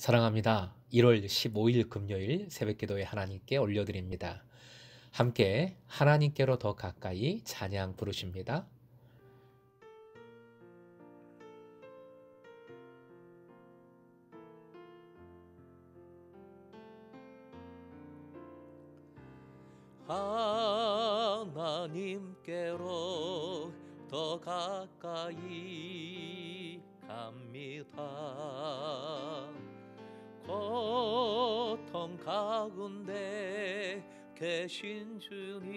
사랑합니다. 1월 15일 금요일 새벽기도에 하나님께 올려드립니다. 함께 하나님께로 더 가까이 찬양 부르십니다. 하나님께로 더 가까이 갑니다. 고통 가운데 계신 주님,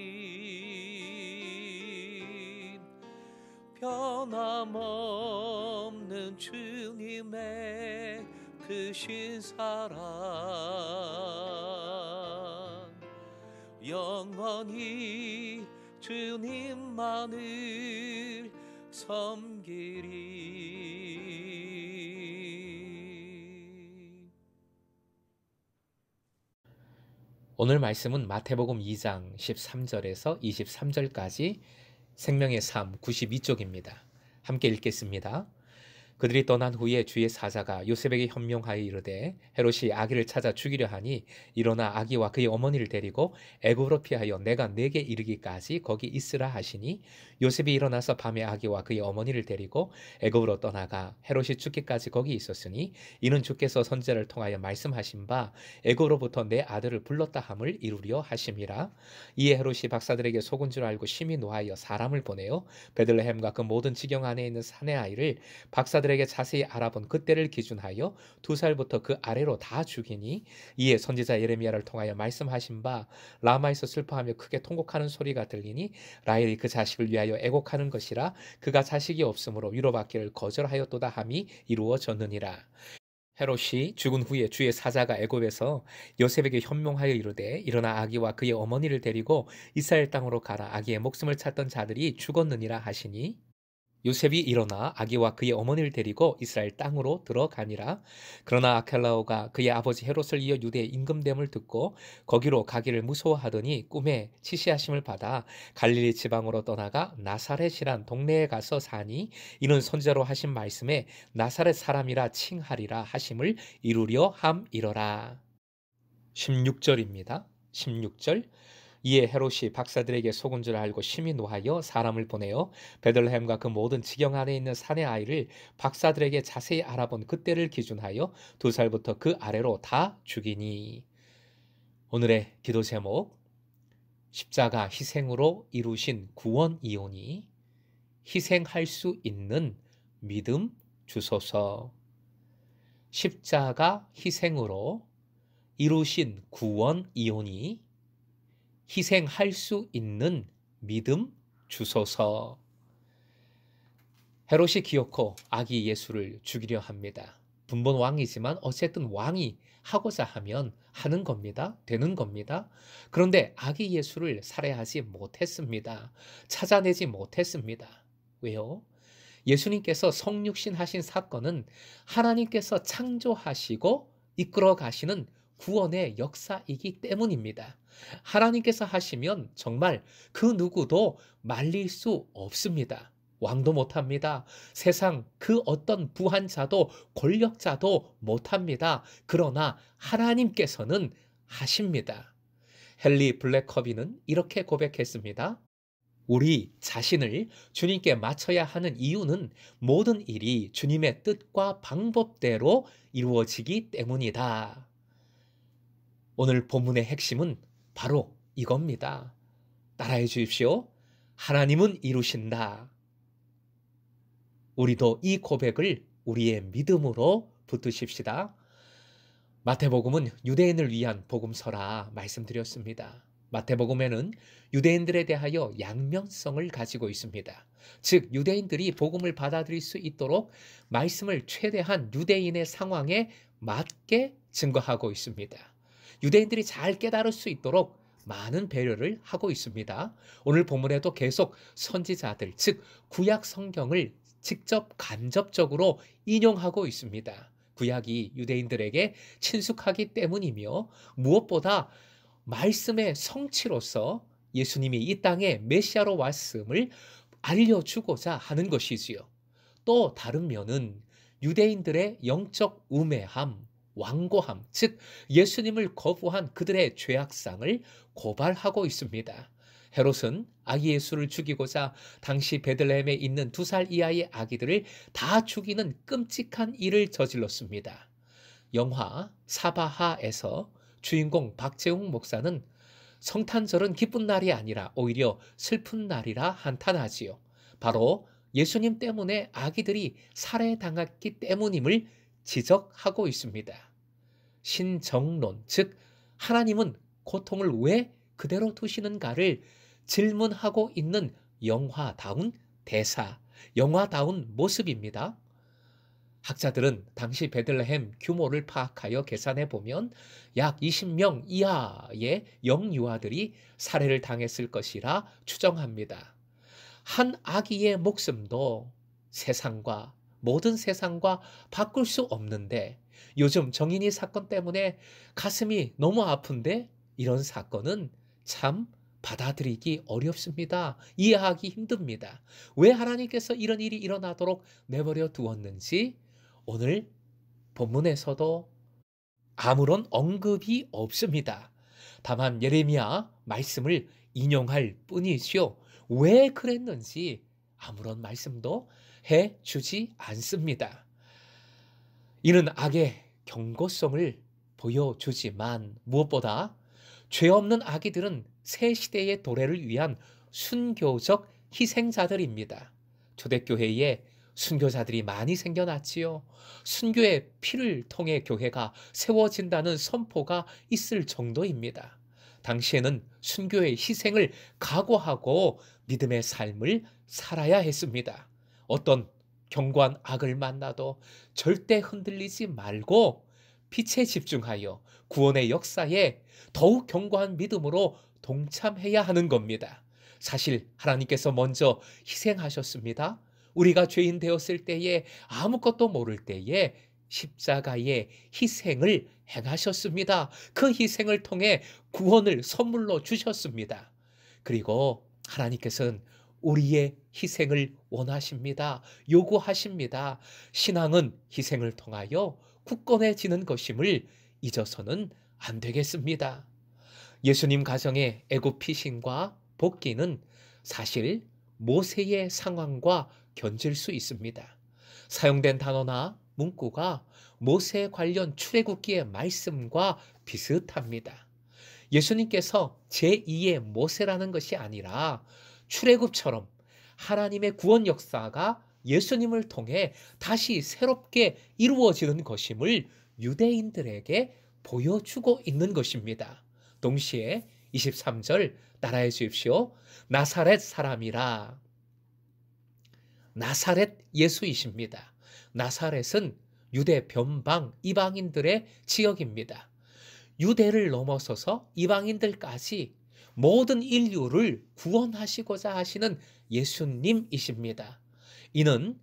변함없는 주님의 크신 사랑, 영원히 주님만을 섬기리. 오늘 말씀은 마태복음 2장 13절에서 23절까지 생명의 삶 92쪽입니다. 함께 읽겠습니다. 그들이 떠난 후에 주의 사자가 요셉에게 현명하여 이르되 헤롯이 아기를 찾아 죽이려 하니 일어나 아기와 그의 어머니를 데리고 애굽으로 피하여 내가 네게 이르기까지 거기 있으라 하시니 요셉이 일어나서 밤에 아기와 그의 어머니를 데리고 애굽으로 떠나가 헤롯이 죽기까지 거기 있었으니 이는 주께서 선지자를 통하여 말씀하신 바 애굽으로부터 내 아들을 불렀다 함을 이루려 하심이라. 이에 헤롯이 박사들에게 속은 줄 알고 심히 노하여 사람을 보내어 베들레헴과 그 모든 지경 안에 있는 사내 아이를 박사들에게 자세히 알아본 그때를 기준하여 2살부터 그 아래로 다 죽이니 이에 선지자 예레미야를 통하여 말씀하신 바 라마에서 슬퍼하며 크게 통곡하는 소리가 들리니 라헬이 그 자식을 위하여 애곡하는 것이라. 그가 자식이 없으므로 위로받기를 거절하였도다 함이 이루어졌느니라. 헤롯이 죽은 후에 주의 사자가 애굽에서 요셉에게 현명하여 이르되 일어나 아기와 그의 어머니를 데리고 이스라엘 땅으로 가라. 아기의 목숨을 찾던 자들이 죽었느니라 하시니 요셉이 일어나 아기와 그의 어머니를 데리고 이스라엘 땅으로 들어가니라. 그러나 아켈라오가 그의 아버지 헤롯을 이어 유대의 임금됨을 듣고 거기로 가기를 무서워하더니 꿈에 치시하심을 받아 갈릴리 지방으로 떠나가 나사렛이란 동네에 가서 사니 이는 선지자로 하신 말씀에 나사렛 사람이라 칭하리라 하심을 이루려 함이러라. 16절입니다. 16절. 이에 헤롯이 박사들에게 속은 줄 알고 심히 노하여 사람을 보내어 베들레헴과 그 모든 지경 안에 있는 사내 아이를 박사들에게 자세히 알아본 그때를 기준하여 2살부터 그 아래로 다 죽이니. 오늘의 기도 제목, 십자가 희생으로 이루신 구원이오니 희생할 수 있는 믿음 주소서. 십자가 희생으로 이루신 구원이오니 희생할 수 있는 믿음 주소서. 헤롯이 기어코 아기 예수를 죽이려 합니다. 분본 왕이지만 어쨌든 왕이 하고자 하면 하는 겁니다. 되는 겁니다. 그런데 아기 예수를 살해하지 못했습니다. 찾아내지 못했습니다. 왜요? 예수님께서 성육신 하신 사건은 하나님께서 창조하시고 이끌어 가시는 구원의 역사이기 때문입니다. 하나님께서 하시면 정말 그 누구도 말릴 수 없습니다. 왕도 못합니다. 세상 그 어떤 부한자도 권력자도 못합니다. 그러나 하나님께서는 하십니다. 헨리 블랙커비는 이렇게 고백했습니다. 우리 자신을 주님께 맞춰야 하는 이유는 모든 일이 주님의 뜻과 방법대로 이루어지기 때문이다. 오늘 본문의 핵심은 바로 이겁니다. 따라해 주십시오. 하나님은 이루신다. 우리도 이 고백을 우리의 믿음으로 붙드십시다. 마태복음은 유대인을 위한 복음서라 말씀드렸습니다. 마태복음에는 유대인들에 대하여 양면성을 가지고 있습니다. 즉 유대인들이 복음을 받아들일 수 있도록 말씀을 최대한 유대인의 상황에 맞게 증거하고 있습니다. 유대인들이 잘 깨달을 수 있도록 많은 배려를 하고 있습니다. 오늘 본문에도 계속 선지자들, 즉 구약 성경을 직접 간접적으로 인용하고 있습니다. 구약이 유대인들에게 친숙하기 때문이며 무엇보다 말씀의 성취로서 예수님이 이 땅에 메시아로 왔음을 알려주고자 하는 것이지요. 또 다른 면은 유대인들의 영적 우매함, 완고함, 즉 예수님을 거부한 그들의 죄악상을 고발하고 있습니다. 헤롯은 아기 예수를 죽이고자 당시 베들레헴에 있는 2살 이하의 아기들을 다 죽이는 끔찍한 일을 저질렀습니다. 영화 사바하에서 주인공 박재웅 목사는 성탄절은 기쁜 날이 아니라 오히려 슬픈 날이라 한탄하지요. 바로 예수님 때문에 아기들이 살해당했기 때문임을 지적하고 있습니다. 신정론, 즉 하나님은 고통을 왜 그대로 두시는가를 질문하고 있는 영화다운 대사, 영화다운 모습입니다. 학자들은 당시 베들레헴 규모를 파악하여 계산해 보면 약 20명 이하의 영유아들이 살해를 당했을 것이라 추정합니다. 한 아기의 목숨도 세상과 모든 세상과 바꿀 수 없는데 요즘 정인이 사건 때문에 가슴이 너무 아픈데 이런 사건은 참 받아들이기 어렵습니다. 이해하기 힘듭니다. 왜 하나님께서 이런 일이 일어나도록 내버려 두었는지 오늘 본문에서도 아무런 언급이 없습니다. 다만 예레미야 말씀을 인용할 뿐이지요. 왜 그랬는지 아무런 말씀도 해주지 않습니다. 이는 악의 경고성을 보여주지만 무엇보다 죄 없는 아기들은 새 시대의 도래를 위한 순교적 희생자들입니다. 초대교회에 순교자들이 많이 생겨났지요. 순교의 피를 통해 교회가 세워진다는 선포가 있을 정도입니다. 당시에는 순교의 희생을 각오하고 믿음의 삶을 살아야 했습니다. 어떤 견고한 악을 만나도 절대 흔들리지 말고 빛에 집중하여 구원의 역사에 더욱 견고한 믿음으로 동참해야 하는 겁니다. 사실 하나님께서 먼저 희생하셨습니다. 우리가 죄인 되었을 때에 아무것도 모를 때에 십자가의 희생을 행하셨습니다. 그 희생을 통해 구원을 선물로 주셨습니다. 그리고 하나님께서는 우리의 희생을 원하십니다. 요구하십니다. 신앙은 희생을 통하여 굳건해지는 것임을 잊어서는 안 되겠습니다. 예수님 가정의 애굽 피신과 복귀는 사실 모세의 상황과 견질 수 있습니다. 사용된 단어나 문구가 모세 관련 출애굽기의 말씀과 비슷합니다. 예수님께서 제2의 모세라는 것이 아니라 출애굽처럼 하나님의 구원 역사가 예수님을 통해 다시 새롭게 이루어지는 것임을 유대인들에게 보여주고 있는 것입니다. 동시에 23절 따라해 주십시오. 나사렛 사람이라. 나사렛 예수이십니다. 나사렛은 유대 변방 이방인들의 지역입니다. 유대를 넘어서서 이방인들까지 모든 인류를 구원하시고자 하시는 예수님이십니다. 이는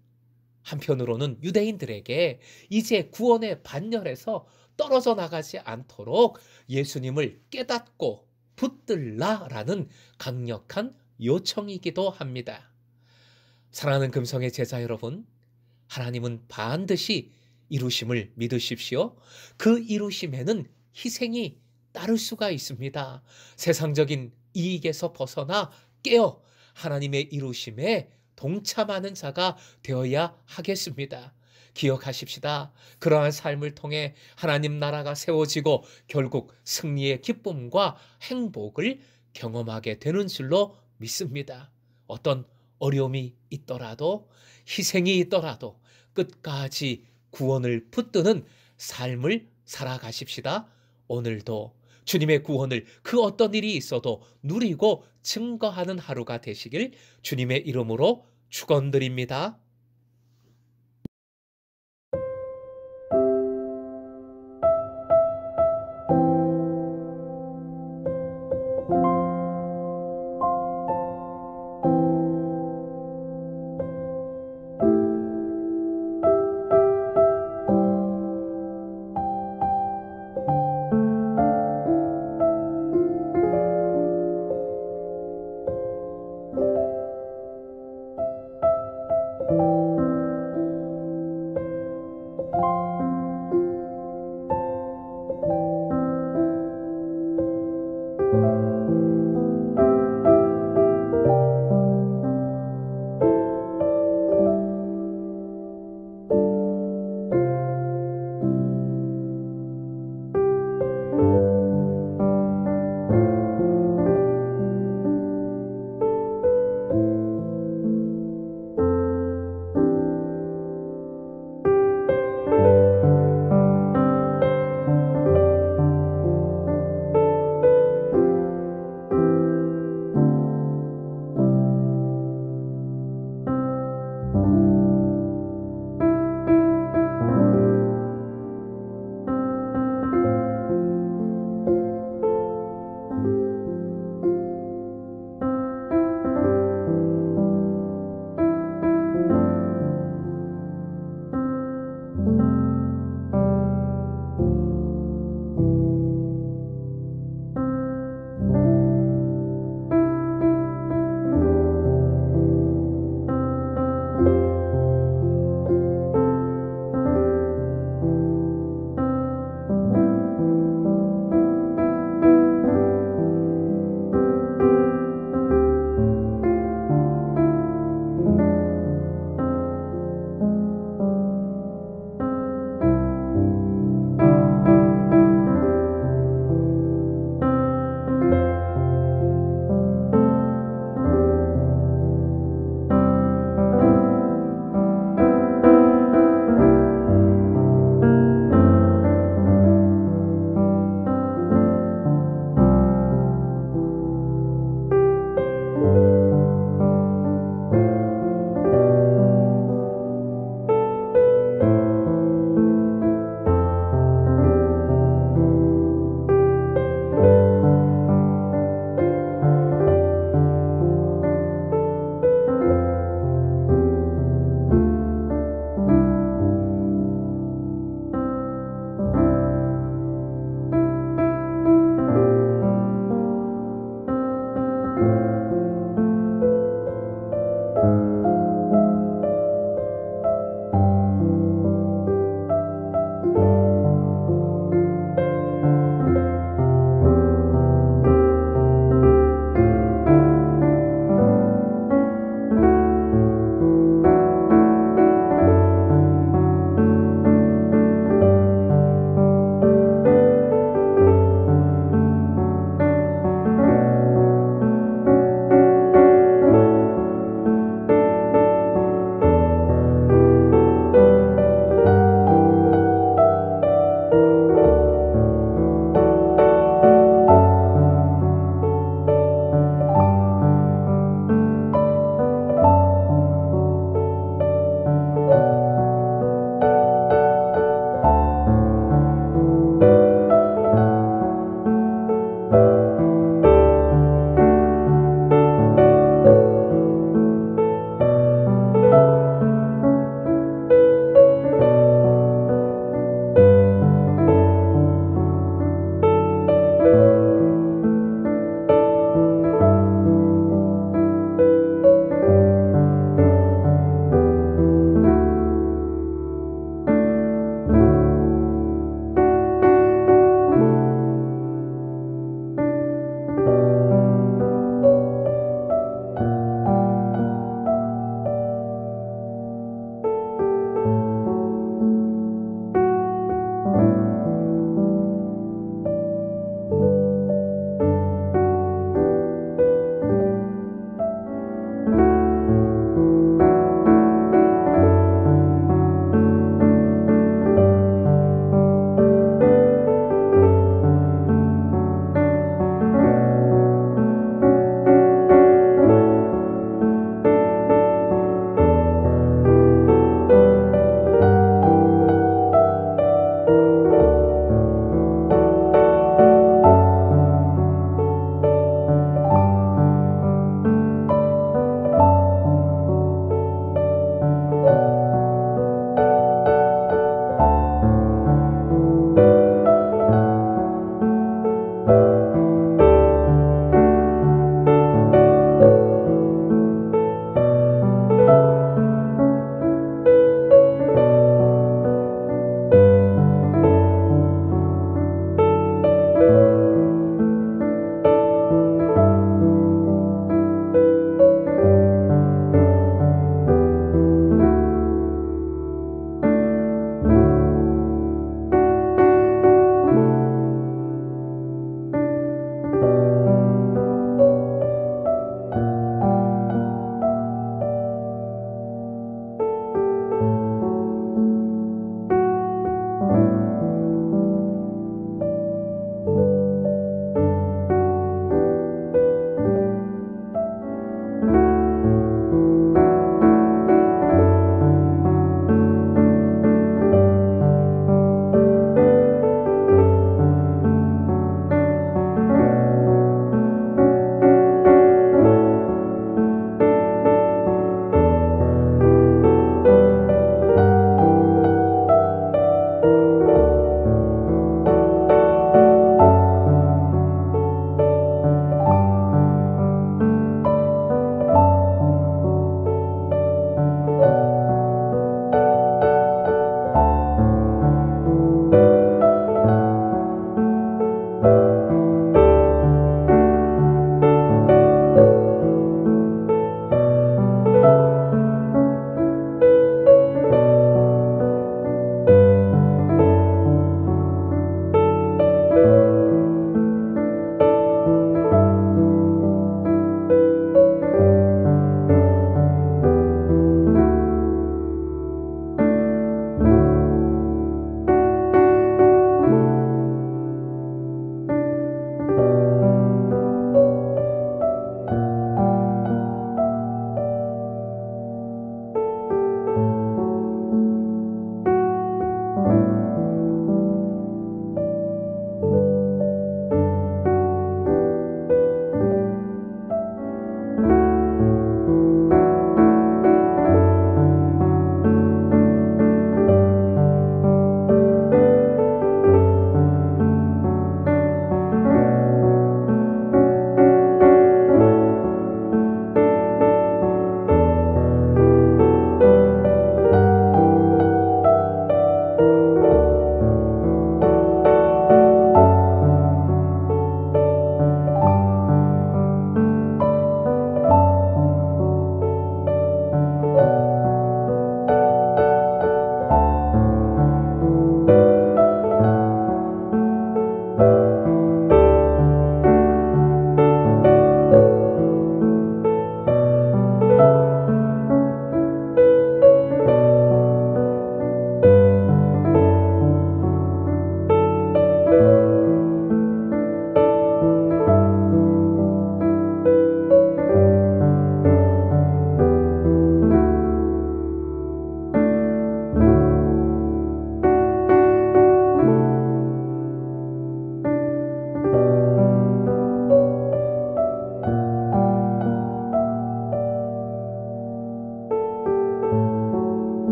한편으로는 유대인들에게 이제 구원의 반열에서 떨어져 나가지 않도록 예수님을 깨닫고 붙들라라는 강력한 요청이기도 합니다. 사랑하는 금성의 제자 여러분, 하나님은 반드시 이루심을 믿으십시오. 그 이루심에는 희생이 따를 수가 있습니다. 세상적인 이익에서 벗어나 깨어 하나님의 이루심에 동참하는 자가 되어야 하겠습니다. 기억하십시다. 그러한 삶을 통해 하나님 나라가 세워지고 결국 승리의 기쁨과 행복을 경험하게 되는 줄로 믿습니다. 어떤 어려움이 있더라도 희생이 있더라도 끝까지 구원을 붙드는 삶을 살아가십시다. 오늘도 주님의 구원을 그 어떤 일이 있어도 누리고 증거하는 하루가 되시길 주님의 이름으로 축원드립니다. 아멘.